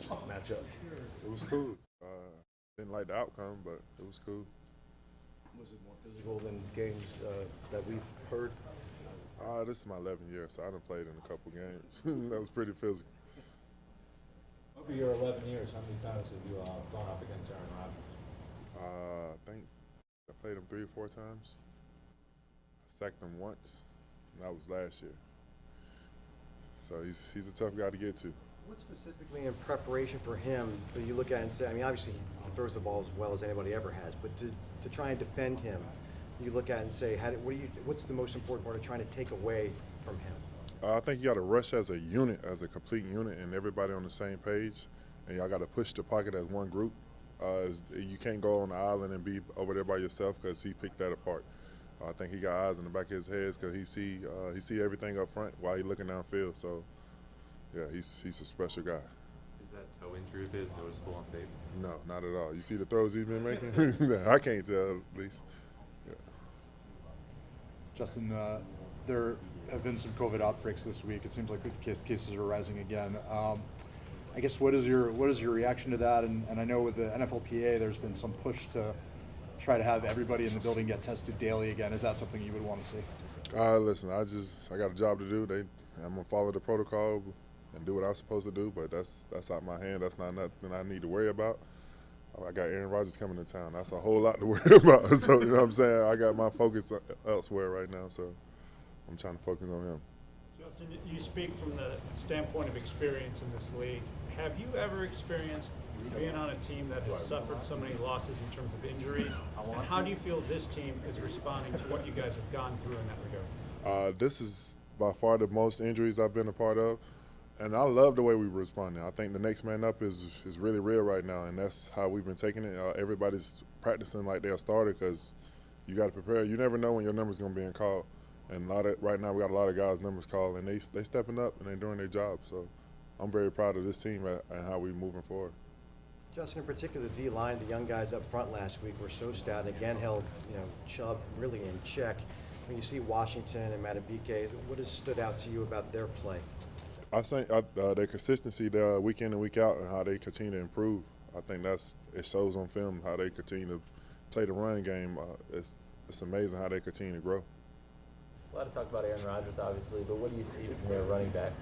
tough matchup. It was cool. Didn't like the outcome, but it was cool. Was it more physical than games that we've heard? This is my 11th year, so I done played in a couple games. That was pretty physical. Over your 11 years, how many times have you gone up against Aaron Rodgers? I think I played him 3 or 4 times. I sacked him once, and that was last year. So he's a tough guy to get to. What specifically in preparation for him do you look at and say, I mean, obviously he throws the ball as well as anybody ever has, but to try and defend him, you look at and say, what's the most important part of trying to take away from him? I think you got to rush as a unit, as a complete unit, and everybody on the same page. And y'all got to push the pocket as one group. You can't go on the island and be over there by yourself because he picked that apart. I think he got eyes in the back of his head because he see everything up front while he's looking downfield. So, yeah, he's a special guy. Is that toe injury of his noticeable on tape? No, not at all. You see the throws he's been making? I can't tell, at least. Yeah. Justin, there have been some COVID outbreaks this week. It seems like cases are rising again. I guess what is your reaction to that? And I know with the NFLPA, there's been some push to try to have everybody in the building get tested daily again. Is that something you would want to see? Listen, I got a job to do. I'm gonna follow the protocol and do what I'm supposed to do. But that's out my hand. That's not nothing I need to worry about. I got Aaron Rodgers coming to town. That's a whole lot to worry about. So you know what I'm saying? I got my focus elsewhere right now. So I'm trying to focus on him. Justin, you speak from the standpoint of experience in this league. Have you ever experienced being on a team that has suffered so many losses in terms of injuries? And how do you feel this team is responding to what you guys have gone through in that regard? This is by far the most injuries I've been a part of. And I love the way we responding. I think the next man up is really real right now, and that's how we've been taking it. Everybody's practicing like they're a starter because you got to prepare. You never know when your number's going to be in call. And right now we got a lot of guys' numbers called, and they stepping up and they're doing their job. So I'm very proud of this team and how we're moving forward. Justin, in particular, the D-line, the young guys up front last week were so stout and again held, Chubb really in check. When you see Washington and Matabike, what has stood out to you about their play? I think their consistency there week in and week out and how they continue to improve. I think it shows on film how they continue to play the run game. It's amazing how they continue to grow. A lot of talk about Aaron Rodgers, obviously, but what do you see from their running backs?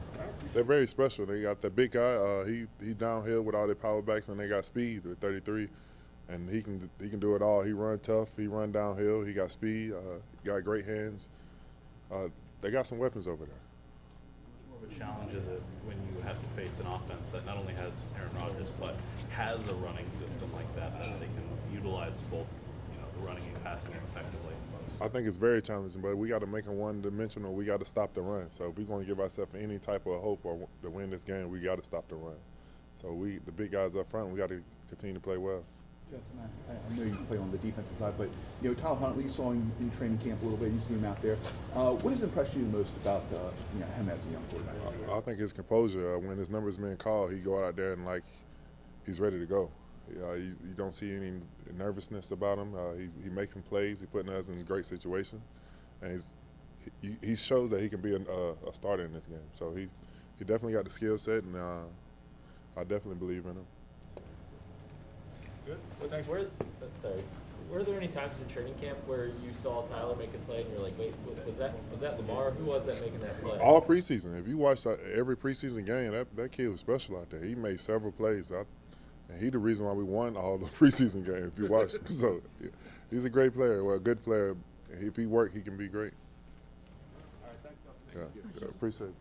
They're very special. They got the big guy. He's downhill with all their power backs, and they got speed with 33, and he can do it all. He run tough. He run downhill. He got speed. He got great hands. They got some weapons over there. More of a challenge is it when you have to face an offense that not only has Aaron Rodgers but has a running system like that they can utilize both, the running and passing effectively. I think it's very challenging, but we got to make it one-dimensional. We got to stop the run. So if we're going to give ourselves any type of hope or to win this game, we got to stop the run. So the big guys up front, we got to continue to play well. Justin, I know you play on the defensive side, but Tyler Huntley, you saw him in training camp a little bit. You see him out there. What has impressed you the most about him as a young quarterback? I think his composure. When his number's being called, he go out there and he's ready to go. You don't see any nervousness about him. He makes some plays. He's putting us in great situations, and he shows that he can be a starter in this game. So he definitely got the skill set, and I definitely believe in him. Good. Were there any times in training camp where you saw Tyler make a play and you're like, wait, was that Lamar? Who was that making that play? All preseason. If you watch every preseason game, that kid was special out there. He made several plays. And he's the reason why we won all the preseason games, if you watch him. So he's a great player, a good player. If he works, he can be great. All right, thanks, Justin. Yeah, appreciate it.